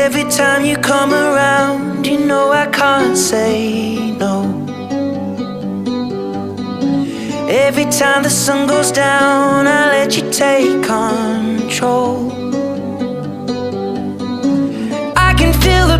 Every time you come around, you know I can't say no. Every time the sun goes down, I let you take control. I can feel the